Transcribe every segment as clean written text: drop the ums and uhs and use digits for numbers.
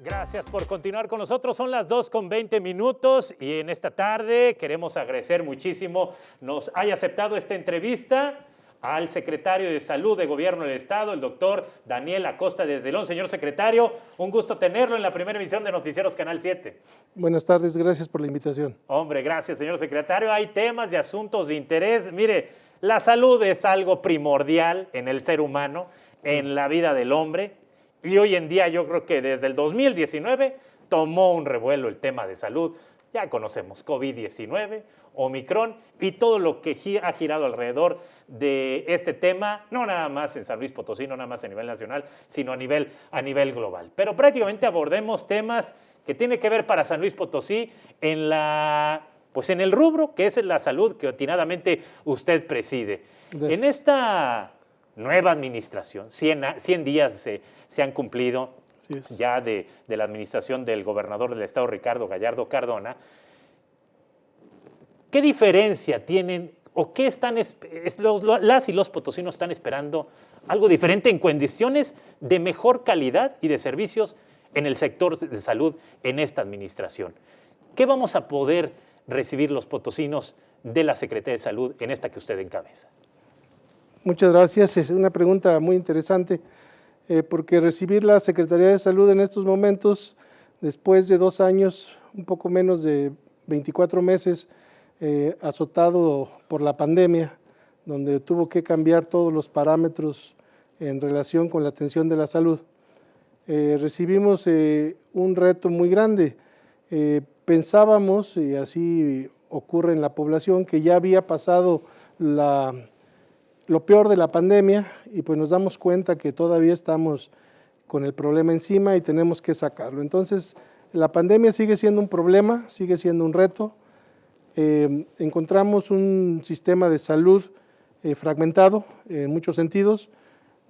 Gracias por continuar con nosotros. Son las 2:20 y en esta tarde queremos agradecer muchísimo nos haya aceptado esta entrevista al secretario de Salud de Gobierno del Estado, el doctor Daniel Acosta desde León. Señor secretario, un gusto tenerlo en la primera emisión de Noticieros Canal 7. Buenas tardes, gracias por la invitación. Hombre, gracias, señor secretario. Hay temas y asuntos de interés. Mire, la salud es algo primordial en el ser humano, en la vida del hombre. Y hoy en día yo creo que desde el 2019 tomó un revuelo el tema de salud. Ya conocemos COVID-19, Omicron y todo lo que ha girado alrededor de este tema, no nada más en San Luis Potosí, no nada más a nivel nacional, sino a nivel global. Pero prácticamente abordemos temas que tienen que ver para San Luis Potosí en el rubro que es la salud que atinadamente usted preside. Gracias. En esta nueva administración, 100 días se han cumplido ya de la administración del gobernador del estado, Ricardo Gallardo Cardona. ¿Qué diferencia tienen o qué están las y los potosinos están esperando algo diferente en condiciones de mejor calidad y de servicios en el sector de salud en esta administración? ¿Qué vamos a poder recibir los potosinos de la Secretaría de Salud en esta que usted encabeza? Muchas gracias, es una pregunta muy interesante, porque recibir la Secretaría de Salud en estos momentos, después de 2 años, un poco menos de 24 meses, azotado por la pandemia, donde tuvo que cambiar todos los parámetros en relación con la atención de la salud, recibimos un reto muy grande. Pensábamos, y así ocurre en la población, que ya había pasado lo peor de la pandemia y pues nos damos cuenta que todavía estamos con el problema encima y tenemos que sacarlo. Entonces, la pandemia sigue siendo un problema, sigue siendo un reto. Encontramos un sistema de salud fragmentado en muchos sentidos,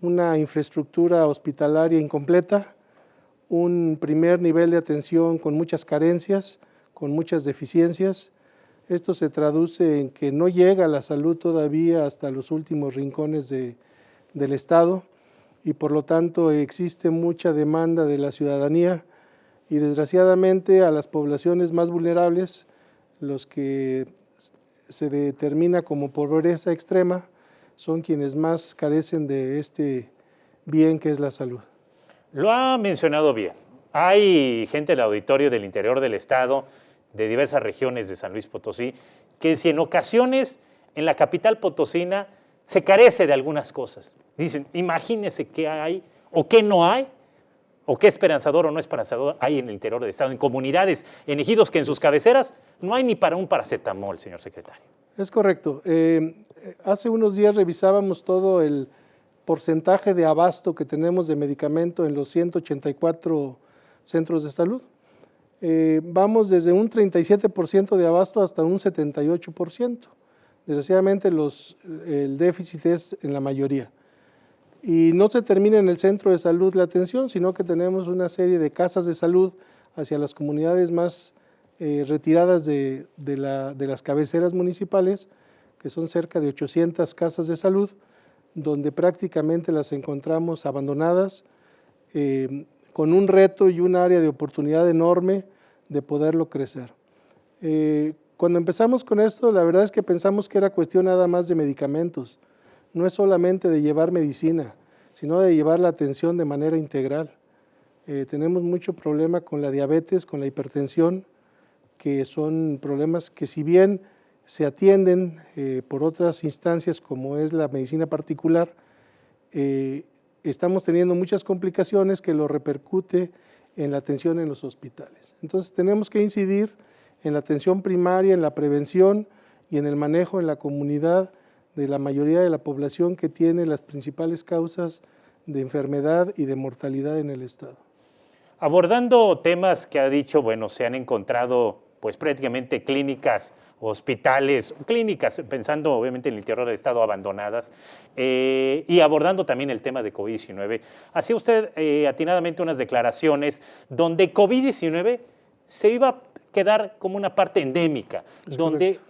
una infraestructura hospitalaria incompleta, un primer nivel de atención con muchas carencias, con muchas deficiencias. Esto se traduce en que no llega la salud todavía hasta los últimos rincones del Estado y por lo tanto existe mucha demanda de la ciudadanía y desgraciadamente a las poblaciones más vulnerables, los que se determina como pobreza extrema, son quienes más carecen de este bien que es la salud. Lo ha mencionado bien. Hay gente del auditorio del interior del Estado, de diversas regiones de San Luis Potosí, que si en ocasiones en la capital potosina se carece de algunas cosas. Dicen, imagínense qué hay o qué no hay, o qué esperanzador o no esperanzador hay en el interior del Estado, en comunidades, en ejidos que en sus cabeceras no hay ni para un paracetamol, señor secretario. Es correcto. Hace unos días revisábamos todo el porcentaje de abasto que tenemos de medicamento en los 184 centros de salud. Vamos desde un 37% de abasto hasta un 78%. Desgraciadamente el déficit es en la mayoría. Y no se termina en el centro de salud la atención, sino que tenemos una serie de casas de salud hacia las comunidades más retiradas de las cabeceras municipales, que son cerca de 800 casas de salud, donde prácticamente las encontramos abandonadas, con un reto y un área de oportunidad enorme de poderlo crecer. Cuando empezamos con esto, la verdad es que pensamos que era cuestión nada más de medicamentos, no es solamente de llevar medicina, sino de llevar la atención de manera integral. Tenemos mucho problema con la diabetes, con la hipertensión, que son problemas que si bien se atienden por otras instancias como es la medicina particular, estamos teniendo muchas complicaciones que lo repercute en la atención en los hospitales. Entonces tenemos que incidir en la atención primaria, en la prevención y en el manejo en la comunidad de la mayoría de la población que tiene las principales causas de enfermedad y de mortalidad en el Estado. Abordando temas que ha dicho, bueno, se han encontrado pues prácticamente clínicas, hospitales, clínicas, pensando obviamente en el interior del Estado, abandonadas, y abordando también el tema de COVID-19. Hacía usted atinadamente unas declaraciones donde COVID-19 se iba a quedar como una parte endémica, donde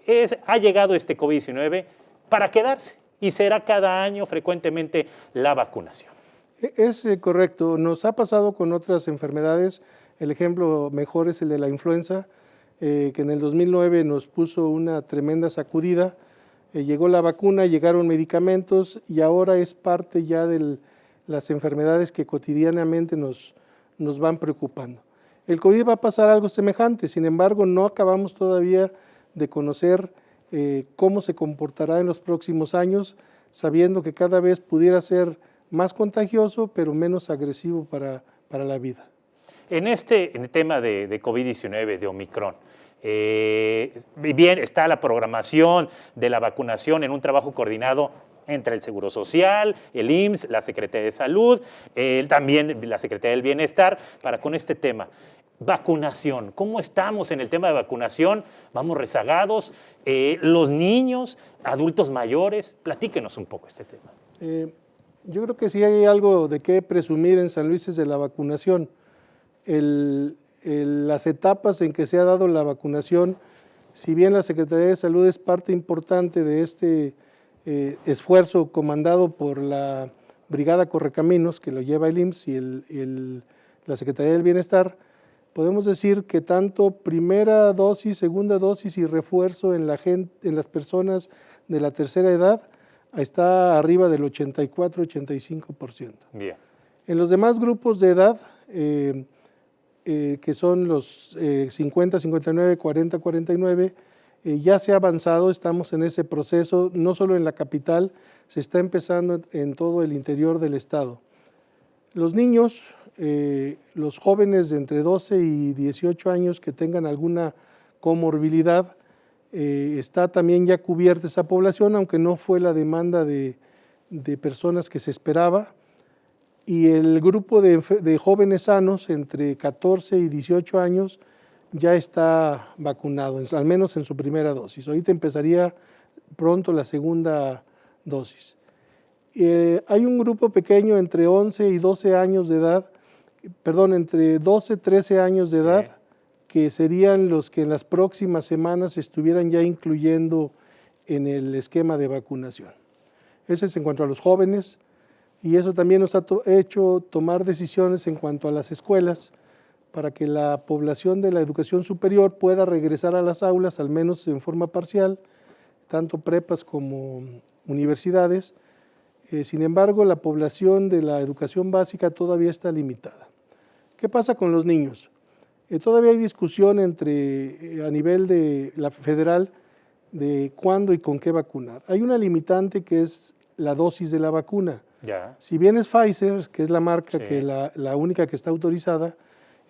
ha llegado este COVID-19 para quedarse y será cada año frecuentemente la vacunación. Es correcto, nos ha pasado con otras enfermedades El ejemplo mejor es el de la influenza, que en el 2009 nos puso una tremenda sacudida. Llegó la vacuna, llegaron medicamentos y ahora es parte ya de las enfermedades que cotidianamente nos van preocupando. El COVID va a pasar algo semejante, sin embargo no acabamos todavía de conocer cómo se comportará en los próximos años, sabiendo que cada vez pudiera ser más contagioso, pero menos agresivo para la vida. En el tema de COVID-19, de Omicron, bien está la programación de la vacunación en un trabajo coordinado entre el Seguro Social, el IMSS, la Secretaría de Salud, también la Secretaría del Bienestar, para con este tema. Vacunación, ¿cómo estamos en el tema de vacunación? ¿Vamos rezagados? ¿Los niños, adultos mayores? Platíquenos un poco este tema. Yo creo que sí hay algo de qué presumir en San Luis es de la vacunación. Las etapas en que se ha dado la vacunación, si bien la Secretaría de Salud es parte importante de este esfuerzo comandado por la Brigada Correcaminos, que lo lleva el IMSS y la Secretaría del Bienestar, podemos decir que tanto primera dosis, segunda dosis y refuerzo en las personas de la tercera edad está arriba del 84-85%. Bien. En los demás grupos de edad, que son los 50, 59, 40, 49, ya se ha avanzado, estamos en ese proceso, no solo en la capital, se está empezando en todo el interior del estado. Los niños, los jóvenes de entre 12 y 18 años que tengan alguna comorbilidad, está también ya cubierta esa población, aunque no fue la demanda de personas que se esperaba. Y el grupo de jóvenes sanos entre 14 y 18 años ya está vacunado, al menos en su primera dosis. Ahorita empezaría pronto la segunda dosis. Hay un grupo pequeño entre 11 y 12 años de edad, entre 12 y 13 años de edad, que serían los que en las próximas semanas estuvieran ya incluyendo en el esquema de vacunación. Eso es en cuanto a los jóvenes, y eso también nos ha hecho tomar decisiones en cuanto a las escuelas, para que la población de la educación superior pueda regresar a las aulas, al menos en forma parcial, tanto prepas como universidades. Sin embargo, la población de la educación básica todavía está limitada. ¿Qué pasa con los niños? Todavía hay discusión a nivel de la federal de cuándo y con qué vacunar. Hay una limitante que es la dosis de la vacuna. Ya. Si bien es Pfizer, que es la marca Sí. que la única que está autorizada,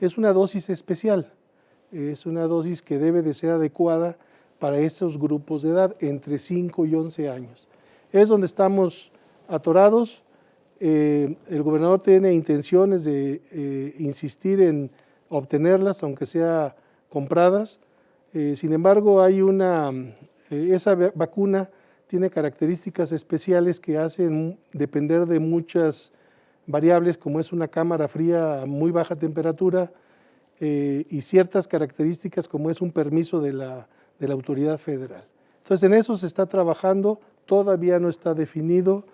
es una dosis especial, es una dosis que debe de ser adecuada para esos grupos de edad, entre 5 y 11 años. Es donde estamos atorados. El gobernador tiene intenciones de insistir en obtenerlas, aunque sea compradas. Sin embargo, esa vacuna tiene características especiales que hacen depender de muchas variables, como es una cámara fría a muy baja temperatura y ciertas características como es un permiso de la autoridad federal. Entonces, en eso se está trabajando, todavía no está definido,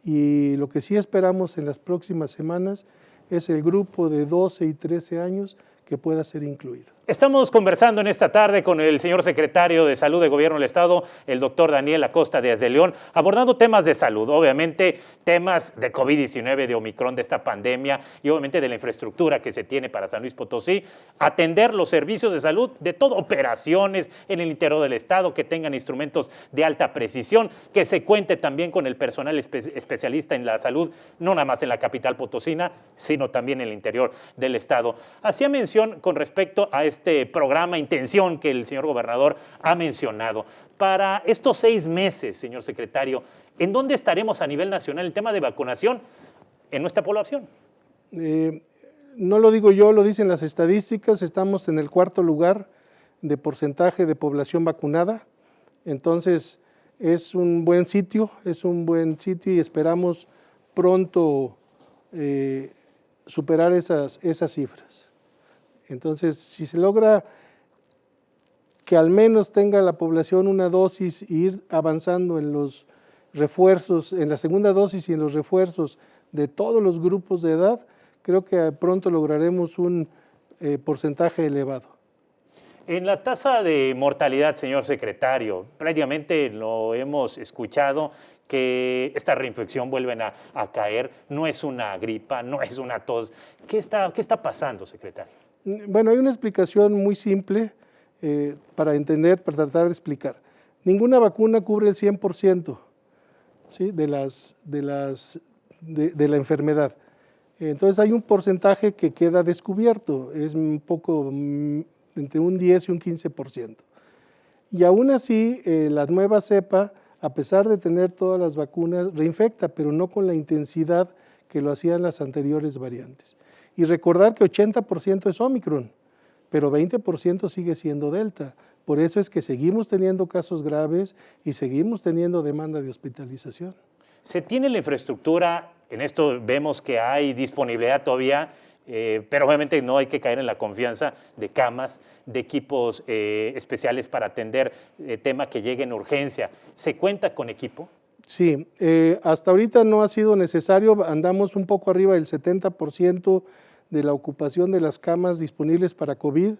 y lo que sí esperamos en las próximas semanas es el grupo de 12 y 13 años que pueda ser incluido. Estamos conversando en esta tarde con el señor secretario de Salud de Gobierno del Estado, el doctor Daniel Acosta Díaz de León, abordando temas de salud, obviamente temas de COVID-19, de Omicron, de esta pandemia y obviamente de la infraestructura que se tiene para San Luis Potosí, atender los servicios de salud de todo, operaciones en el interior del Estado, que tengan instrumentos de alta precisión, que se cuente también con el personal especialista en la salud, no nada más en la capital potosina, sino también en el interior del Estado. Hacía mención con respecto a este programa Intención que el señor gobernador ha mencionado. Para estos 6 meses, señor secretario, ¿en dónde estaremos a nivel nacional el tema de vacunación en nuestra población? No lo digo yo, lo dicen las estadísticas, estamos en el 4º lugar de porcentaje de población vacunada, entonces es un buen sitio y esperamos pronto superar esas cifras. Entonces, si se logra que al menos tenga la población una dosis e ir avanzando en los refuerzos, en la segunda dosis y en los refuerzos de todos los grupos de edad, creo que pronto lograremos un porcentaje elevado. En la tasa de mortalidad, señor secretario, prácticamente lo hemos escuchado que esta reinfección vuelven a caer, no es una gripa, no es una tos. ¿Qué está pasando, secretario? Bueno, hay una explicación muy simple para entender, para tratar de explicar. Ninguna vacuna cubre el 100%, ¿sí? de la enfermedad. Entonces hay un porcentaje que queda descubierto, es un poco entre un 10 y un 15%. Y aún así, la nueva cepa, a pesar de tener todas las vacunas, reinfecta, pero no con la intensidad que lo hacían las anteriores variantes. Y recordar que 80% es Omicron, pero 20% sigue siendo Delta. Por eso es que seguimos teniendo casos graves y seguimos teniendo demanda de hospitalización. ¿Se tiene la infraestructura? En esto vemos que hay disponibilidad todavía, pero obviamente no hay que caer en la confianza de camas, de equipos especiales para atender tema que llegue en urgencia. ¿Se cuenta con equipo? Sí, hasta ahorita no ha sido necesario, andamos un poco arriba del 70% de la ocupación de las camas disponibles para COVID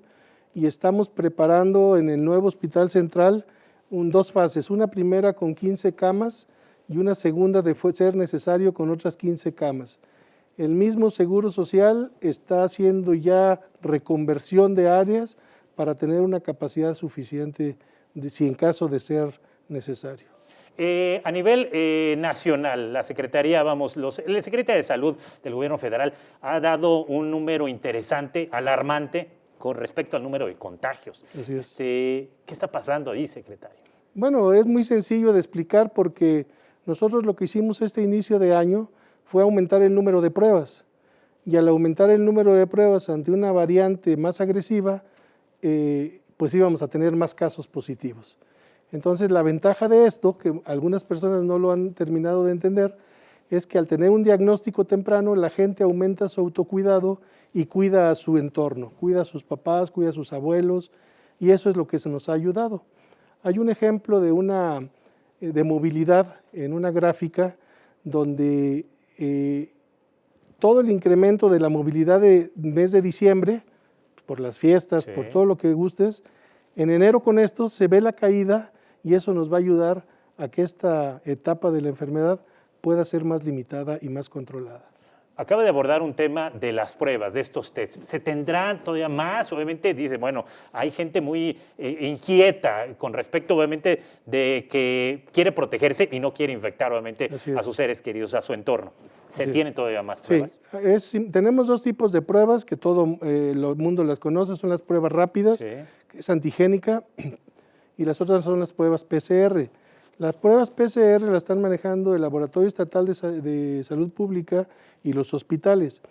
y estamos preparando en el nuevo Hospital Central dos fases, una primera con 15 camas y una segunda de ser necesario con otras 15 camas. El mismo Seguro Social está haciendo ya reconversión de áreas para tener una capacidad suficiente si en caso de ser necesario. A nivel nacional, la Secretaría, el Secretario de Salud del Gobierno Federal ha dado un número interesante, alarmante, con respecto al número de contagios. Así es. ¿Qué está pasando ahí, secretario? Bueno, es muy sencillo de explicar porque nosotros lo que hicimos este inicio de año fue aumentar el número de pruebas. Y al aumentar el número de pruebas ante una variante más agresiva, pues íbamos a tener más casos positivos. Entonces, la ventaja de esto, que algunas personas no lo han terminado de entender, es que al tener un diagnóstico temprano, la gente aumenta su autocuidado y cuida a su entorno, cuida a sus papás, cuida a sus abuelos, y eso es lo que se nos ha ayudado. Hay un ejemplo de movilidad en una gráfica donde todo el incremento de la movilidad del mes de diciembre, por las fiestas, Sí. por todo lo que gustes, en enero con esto se ve la caída y eso nos va a ayudar a que esta etapa de la enfermedad pueda ser más limitada y más controlada. Acaba de abordar un tema de las pruebas, de estos tests. ¿Se tendrán todavía más? Obviamente dice, bueno, hay gente muy inquieta con respecto, obviamente, de que quiere protegerse y no quiere infectar, obviamente, a sus seres queridos, a su entorno. ¿Se tienen todavía más pruebas? Sí, tenemos dos tipos de pruebas que todo el mundo las conoce, son las pruebas rápidas, Sí. que es antigénica, y las otras son las pruebas PCR. Las pruebas PCR las están manejando el Laboratorio Estatal de Salud Pública y los hospitales.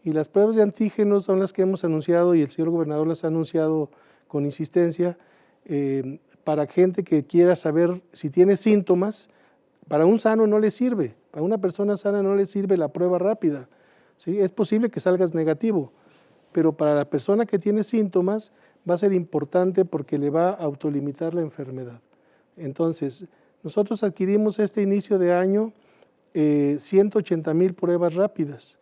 Y las pruebas de antígenos son las que hemos anunciado y el señor gobernador las ha anunciado con insistencia para gente que quiera saber si tiene síntomas. Para un sano no le sirve, para una persona sana no le sirve la prueba rápida. ¿Sí? Es posible que salgas negativo, pero para la persona que tiene síntomas va a ser importante porque le va a autolimitar la enfermedad. Entonces, nosotros adquirimos este inicio de año 180,000 pruebas rápidas.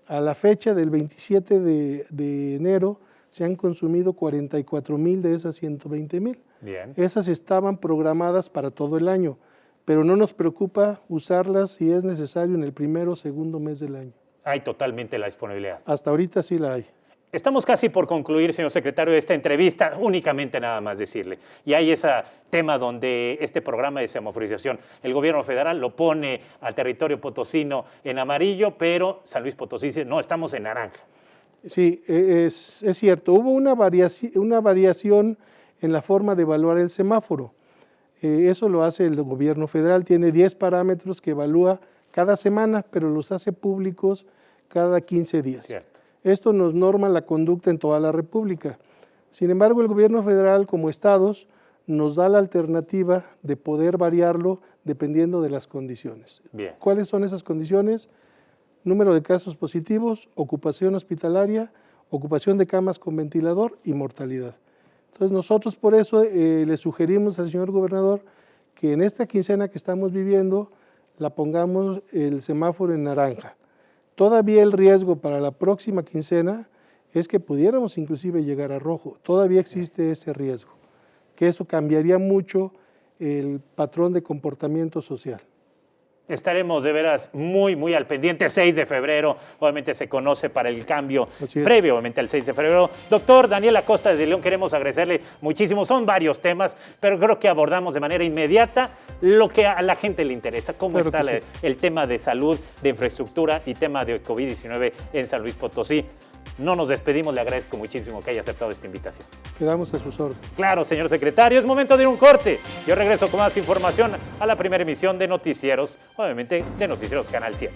A la fecha del 27 de enero se han consumido 44,000 de esas 120,000. Bien. Esas estaban programadas para todo el año, pero no nos preocupa usarlas si es necesario en el primero o segundo mes del año. Hay totalmente la disponibilidad. Hasta ahorita sí la hay. Estamos casi por concluir, señor secretario, esta entrevista, únicamente nada más decirle. Y hay ese tema donde este programa de semaforización, el gobierno federal lo pone al territorio potosino en amarillo, pero San Luis Potosí dice, no, estamos en naranja. Sí, es cierto. Hubo una variación en la forma de evaluar el semáforo. Eso lo hace el gobierno federal, tiene 10 parámetros que evalúa cada semana, pero los hace públicos cada 15 días. Cierto. Esto nos norma la conducta en toda la República. Sin embargo, el gobierno federal, como estados, nos da la alternativa de poder variarlo dependiendo de las condiciones. Bien. ¿Cuáles son esas condiciones? Número de casos positivos, ocupación hospitalaria, ocupación de camas con ventilador y mortalidad. Entonces nosotros por eso le sugerimos al señor gobernador que en esta quincena que estamos viviendo la pongamos el semáforo en naranja. Todavía el riesgo para la próxima quincena es que pudiéramos inclusive llegar a rojo. Todavía existe ese riesgo, que eso cambiaría mucho el patrón de comportamiento social. Estaremos de veras muy al pendiente. 6 de febrero, obviamente se conoce para el cambio previo, obviamente, al 6 de febrero. Doctor Daniel Acosta desde León, queremos agradecerle muchísimo. Son varios temas, pero creo que abordamos de manera inmediata lo que a la gente le interesa, cómo está el tema de salud, de infraestructura y tema de COVID-19 en San Luis Potosí. No nos despedimos, le agradezco muchísimo que haya aceptado esta invitación. Quedamos a sus órdenes. Claro, señor secretario, es momento de ir a un corte. Yo regreso con más información a la primera emisión de Noticieros, obviamente de Noticieros Canal 7.